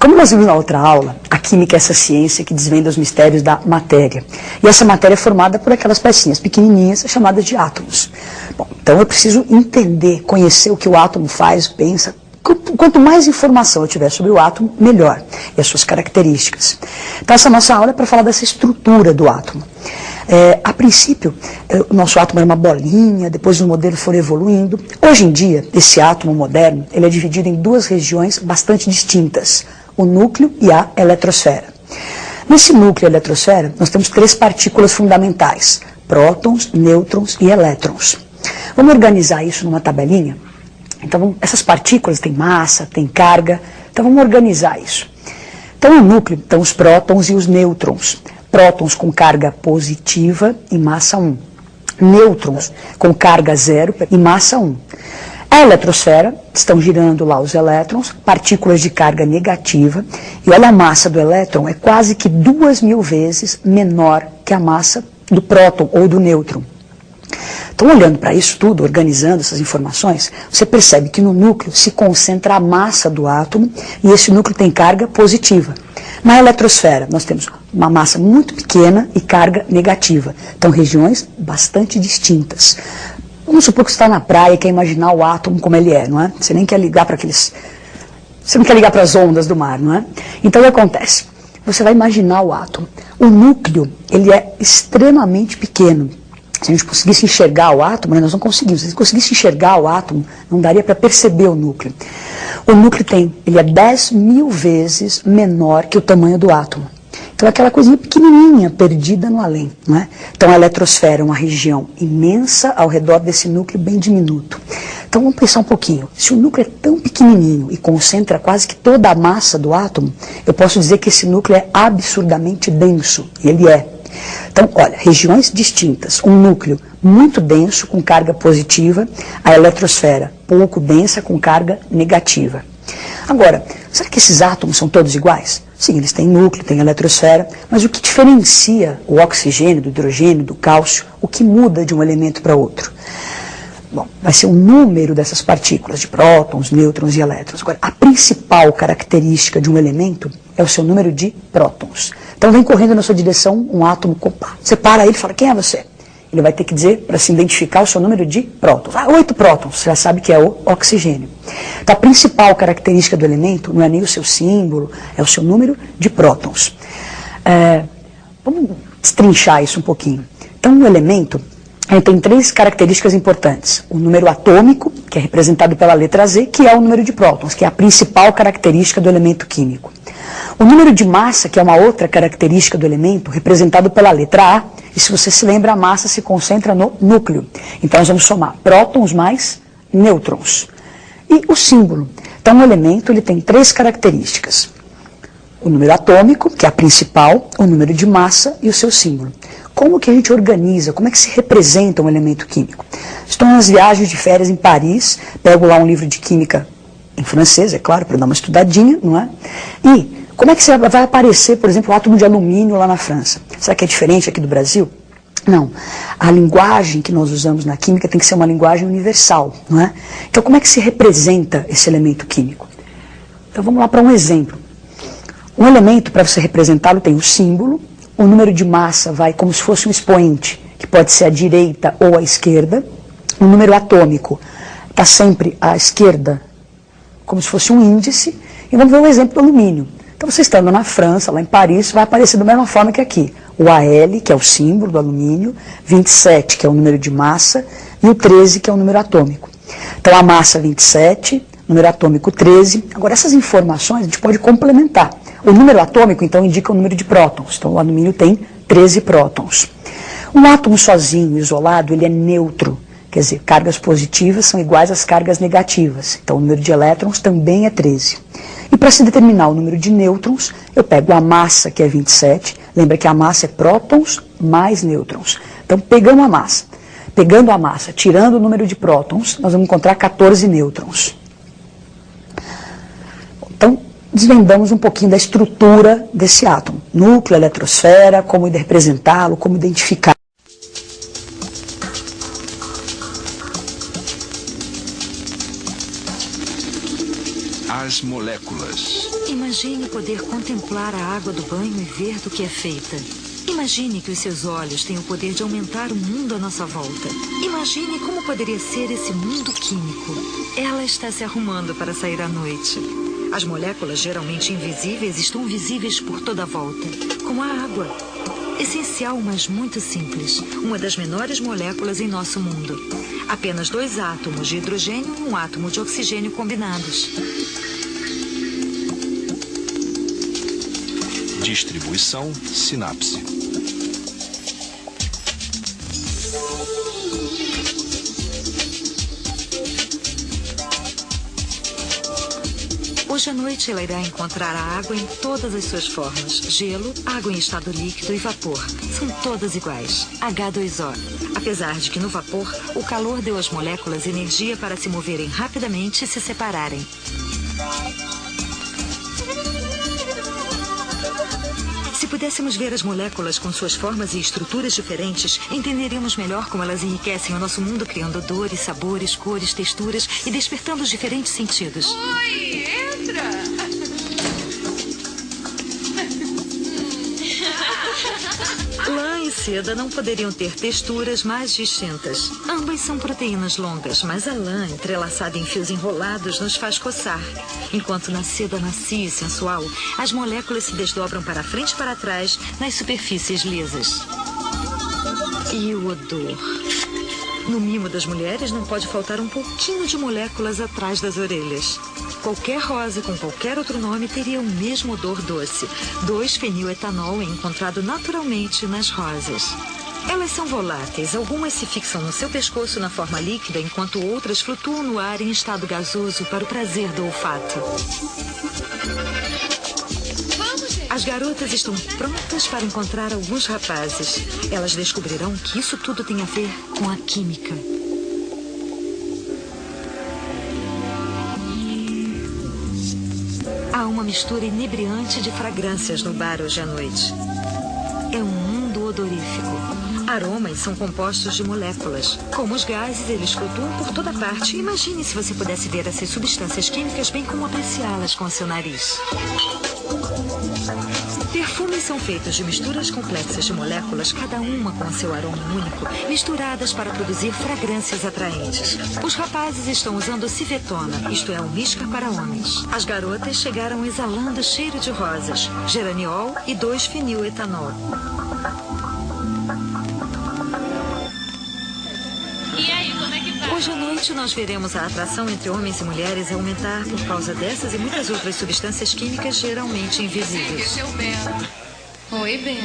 Como nós vimos na outra aula, a química é essa ciência que desvenda os mistérios da matéria. E essa matéria é formada por aquelas pecinhas pequenininhas chamadas de átomos. Bom, então eu preciso entender, conhecer o que o átomo faz, pensa. Quanto mais informação eu tiver sobre o átomo, melhor. E as suas características. Então essa nossa aula é para falar dessa estrutura do átomo. A princípio, o nosso átomo era uma bolinha, depois os modelos foram evoluindo. Hoje em dia, esse átomo moderno, ele é dividido em duas regiões bastante distintas, o núcleo e a eletrosfera. Nesse núcleo e eletrosfera, nós temos três partículas fundamentais, prótons, nêutrons e elétrons. Vamos organizar isso numa tabelinha? Então, essas partículas têm massa, têm carga, então vamos organizar isso. Então, no núcleo estão os prótons e os nêutrons. Prótons com carga positiva e massa 1. Nêutrons com carga 0 e massa 1. A eletrosfera, estão girando lá os elétrons, partículas de carga negativa, e olha a massa do elétron, é quase que 2.000 vezes menor que a massa do próton ou do nêutron. Então, olhando para isso tudo, organizando essas informações, você percebe que no núcleo se concentra a massa do átomo e esse núcleo tem carga positiva. Na eletrosfera, nós temos uma massa muito pequena e carga negativa. Então, regiões bastante distintas. Vamos supor que você está na praia e quer imaginar o átomo como ele é, não é? Você nem quer ligar para aqueles... Você não quer ligar para as ondas do mar, não é? Então, o que acontece? Você vai imaginar o átomo. O núcleo, ele é extremamente pequeno. Se a gente conseguisse enxergar o átomo, nós não conseguimos. Se a gente conseguisse enxergar o átomo, não daria para perceber o núcleo. O núcleo ele é 10.000 vezes menor que o tamanho do átomo. Então é aquela coisinha pequenininha, perdida no além. Não é? Então a eletrosfera é uma região imensa ao redor desse núcleo bem diminuto. Então vamos pensar um pouquinho. Se o núcleo é tão pequenininho e concentra quase que toda a massa do átomo, eu posso dizer que esse núcleo é absurdamente denso. E ele é. Então, olha, regiões distintas, um núcleo muito denso com carga positiva, a eletrosfera pouco densa com carga negativa. Agora, será que esses átomos são todos iguais? Sim, eles têm núcleo, têm eletrosfera, mas o que diferencia o oxigênio do hidrogênio, do cálcio, o que muda de um elemento para outro? Bom, vai ser o número dessas partículas, de prótons, nêutrons e elétrons. Agora, a principal característica de um elemento é o seu número de prótons. Então vem correndo na sua direção um átomo, você para ele e fala, quem é você? Ele vai ter que dizer, para se identificar, o seu número de prótons. 8 prótons, você já sabe que é o oxigênio. Então a principal característica do elemento não é nem o seu símbolo, é o seu número de prótons. Vamos destrinchar isso um pouquinho. Então o elemento tem três características importantes. O número atômico, que é representado pela letra Z, que é o número de prótons, que é a principal característica do elemento químico. O número de massa, que é uma outra característica do elemento, representado pela letra A, e se você se lembra, a massa se concentra no núcleo. Então nós vamos somar prótons mais nêutrons. E o símbolo. Então o elemento ele tem três características. O número atômico, que é a principal, o número de massa e o seu símbolo. Como que a gente organiza, como é que se representa um elemento químico? Estou nas viagens de férias em Paris, pego lá um livro de química em francês, é claro, para dar uma estudadinha, não é? E como é que vai aparecer, por exemplo, o átomo de alumínio lá na França? Será que é diferente aqui do Brasil? Não. A linguagem que nós usamos na química tem que ser uma linguagem universal, não é? Então, como é que se representa esse elemento químico? Então, vamos lá para um exemplo. Um elemento, para você representá-lo, tem o símbolo, o número de massa vai como se fosse um expoente, que pode ser à direita ou à esquerda. O número atômico está sempre à esquerda, como se fosse um índice. E vamos ver um exemplo do alumínio. Então, você estando na França, lá em Paris, vai aparecer da mesma forma que aqui. O AL, que é o símbolo do alumínio, 27, que é o número de massa, e o 13, que é o número atômico. Então, a massa 27, número atômico 13. Agora, essas informações a gente pode complementar. O número atômico, então, indica o número de prótons. Então, o alumínio tem 13 prótons. Um átomo sozinho, isolado, ele é neutro. Quer dizer, cargas positivas são iguais às cargas negativas. Então, o número de elétrons também é 13. E para se determinar o número de nêutrons, eu pego a massa, que é 27. Lembra que a massa é prótons mais nêutrons. Então, pegando a massa, tirando o número de prótons, nós vamos encontrar 14 nêutrons. Então, desvendamos um pouquinho da estrutura desse átomo. Núcleo, eletrosfera, como representá-lo, como identificar. as moléculas. Imagine poder contemplar a água do banho e ver do que é feita. Imagine que os seus olhos têm o poder de aumentar o mundo à nossa volta. Imagine como poderia ser esse mundo químico. Ela está se arrumando para sair à noite. As moléculas geralmente invisíveis estão visíveis por toda a volta, como a água. Essencial, mas muito simples. Uma das menores moléculas em nosso mundo. Apenas 2 átomos de hidrogênio e 1 átomo de oxigênio combinados. Distribuição sinapse. Hoje à noite ela irá encontrar a água em todas as suas formas. Gelo, água em estado líquido e vapor. São todas iguais. H2O. Apesar de que no vapor, o calor deu às moléculas energia para se moverem rapidamente e se separarem. Se pudéssemos ver as moléculas com suas formas e estruturas diferentes, entenderíamos melhor como elas enriquecem o nosso mundo, criando odores, sabores, cores, texturas e despertando os diferentes sentidos. Oi, entra! Lã e seda não poderiam ter texturas mais distintas. Ambas são proteínas longas, mas a lã, entrelaçada em fios enrolados, nos faz coçar. Enquanto na seda macia e sensual, as moléculas se desdobram para frente e para trás nas superfícies lisas. E o odor? No mimo das mulheres não pode faltar um pouquinho de moléculas atrás das orelhas. Qualquer rosa com qualquer outro nome teria o mesmo odor doce. 2-feniletanol é encontrado naturalmente nas rosas. Elas são voláteis. Algumas se fixam no seu pescoço na forma líquida, enquanto outras flutuam no ar em estado gasoso para o prazer do olfato. As garotas estão prontas para encontrar alguns rapazes. Elas descobrirão que isso tudo tem a ver com a química. Há uma mistura inebriante de fragrâncias no bar hoje à noite. É um mundo odorífico. Aromas são compostos de moléculas. Como os gases, eles flutuam por toda parte. Imagine se você pudesse ver essas substâncias químicas bem como apreciá-las com seu nariz. Perfumes são feitos de misturas complexas de moléculas, cada uma com seu aroma único, misturadas para produzir fragrâncias atraentes. Os rapazes estão usando civetona, isto é, um míscar para homens. As garotas chegaram exalando cheiro de rosas, geraniol e 2-feniletanol. E aí, como é que tá? Hoje à noite nós veremos a atração entre homens e mulheres aumentar por causa dessas e muitas outras substâncias químicas geralmente invisíveis. Esse é o Ben. Oi, Ben.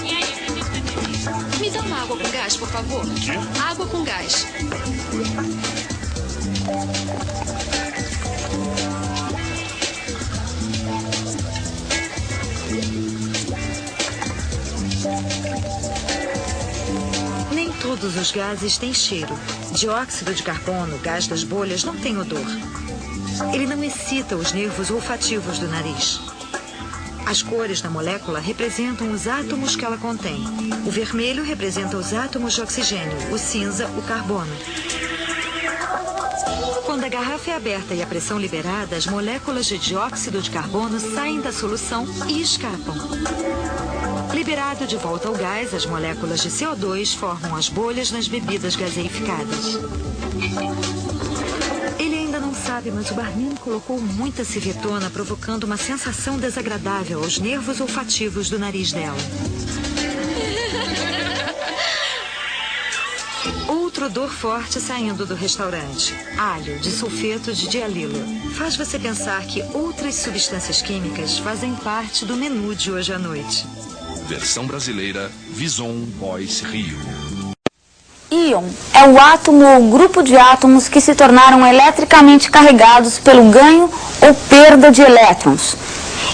E aí, me dá uma água com gás, por favor. Água com gás. Nem todos os gases têm cheiro. Dióxido de carbono, gás das bolhas, não tem odor. Ele não excita os nervos olfativos do nariz. As cores da molécula representam os átomos que ela contém. O vermelho representa os átomos de oxigênio, o cinza, o carbono. Quando a garrafa é aberta e a pressão liberada, as moléculas de dióxido de carbono saem da solução e escapam. Liberado de volta ao gás, as moléculas de CO2 formam as bolhas nas bebidas gaseificadas. Ele ainda não sabe, mas o barman colocou muita civetona, provocando uma sensação desagradável aos nervos olfativos do nariz dela. Outro odor forte saindo do restaurante. Alho, disulfeto de dialilo. Faz você pensar que outras substâncias químicas fazem parte do menu de hoje à noite. Versão brasileira, Vison Voice Rio. Íon é o átomo ou grupo de átomos que se tornaram eletricamente carregados pelo ganho ou perda de elétrons.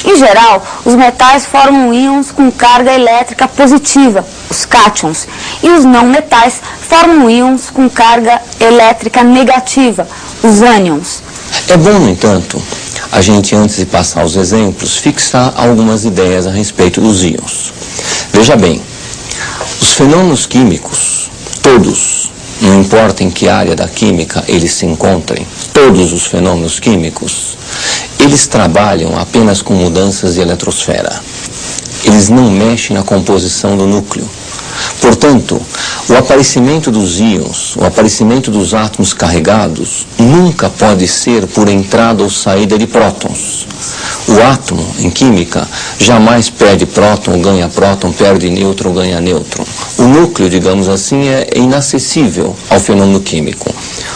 Em geral, os metais formam íons com carga elétrica positiva, os cátions, e os não metais formam íons com carga elétrica negativa, os ânions. É bom, no entanto, a gente, antes de passar os exemplos, fixar algumas ideias a respeito dos íons. Veja bem, os fenômenos químicos, todos, não importa em que área da química eles se encontrem, todos os fenômenos químicos, eles trabalham apenas com mudanças de eletrosfera. Eles não mexem na composição do núcleo. Portanto, o aparecimento dos íons, o aparecimento dos átomos carregados, nunca pode ser por entrada ou saída de prótons. O átomo, em química, jamais perde próton, ganha próton, perde nêutron, ganha nêutron. O núcleo, digamos assim, é inacessível ao fenômeno químico.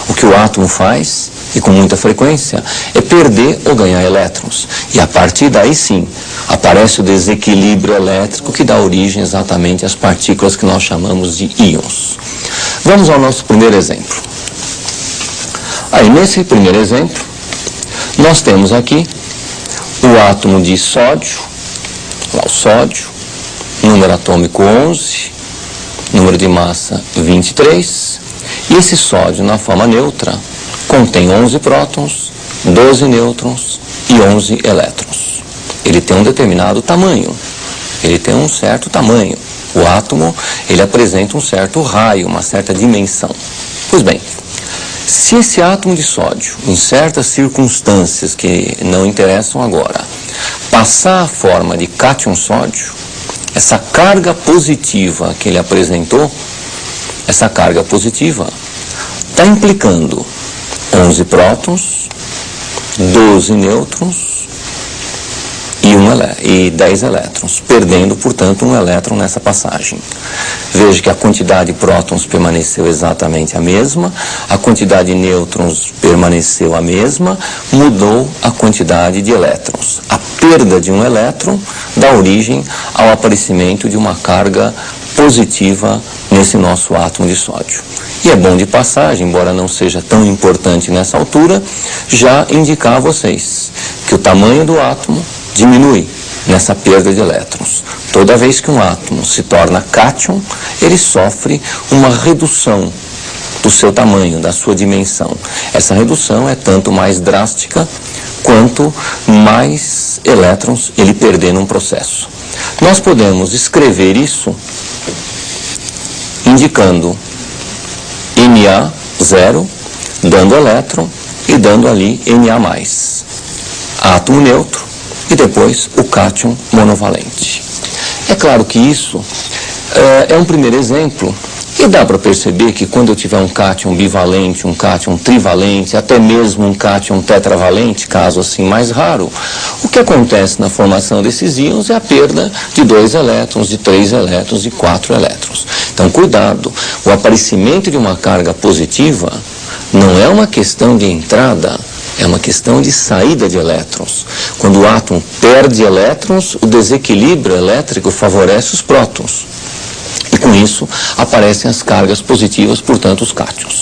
O que o átomo faz, e com muita frequência, é perder ou ganhar elétrons. E a partir daí, sim, aparece o desequilíbrio elétrico que dá origem exatamente às partículas que nós chamamos de íons. Vamos ao nosso primeiro exemplo. Aí, nesse primeiro exemplo, nós temos aqui o átomo de sódio, lá o sódio, número atômico 11, número de massa 23, e esse sódio na forma neutra contém 11 prótons, 12 nêutrons e 11 elétrons. Ele tem um determinado tamanho, ele tem um certo tamanho. O átomo, ele apresenta um certo raio, uma certa dimensão. Pois bem, se esse átomo de sódio, em certas circunstâncias que não interessam agora, passar a forma de cátion sódio, essa carga positiva que ele apresentou, essa carga positiva está implicando 11 prótons, 12 nêutrons e 10 elétrons, perdendo, portanto, um elétron nessa passagem. Veja que a quantidade de prótons permaneceu exatamente a mesma, a quantidade de nêutrons permaneceu a mesma, mudou a quantidade de elétrons. A perda de um elétron dá origem ao aparecimento de uma carga positiva nesse nosso átomo de sódio. E é bom de passagem, embora não seja tão importante nessa altura, já indicar a vocês que o tamanho do átomo diminui nessa perda de elétrons. Toda vez que um átomo se torna cátion, ele sofre uma redução do seu tamanho, da sua dimensão. Essa redução é tanto mais drástica quanto mais elétrons ele perder num processo. Nós podemos escrever isso indicando Na0, dando elétron e dando ali Na+. Átomo neutro e depois o cátion monovalente. É claro que isso é um primeiro exemplo e dá para perceber que quando eu tiver um cátion bivalente, um cátion trivalente, até mesmo um cátion tetravalente, caso assim mais raro, o que acontece na formação desses íons é a perda de 2 elétrons, de 3 elétrons, de 4 elétrons. Então, cuidado, o aparecimento de uma carga positiva não é uma questão de entrada, é uma questão de saída de elétrons. Quando o átomo perde elétrons, o desequilíbrio elétrico favorece os prótons. E com isso, aparecem as cargas positivas, portanto, os cátions.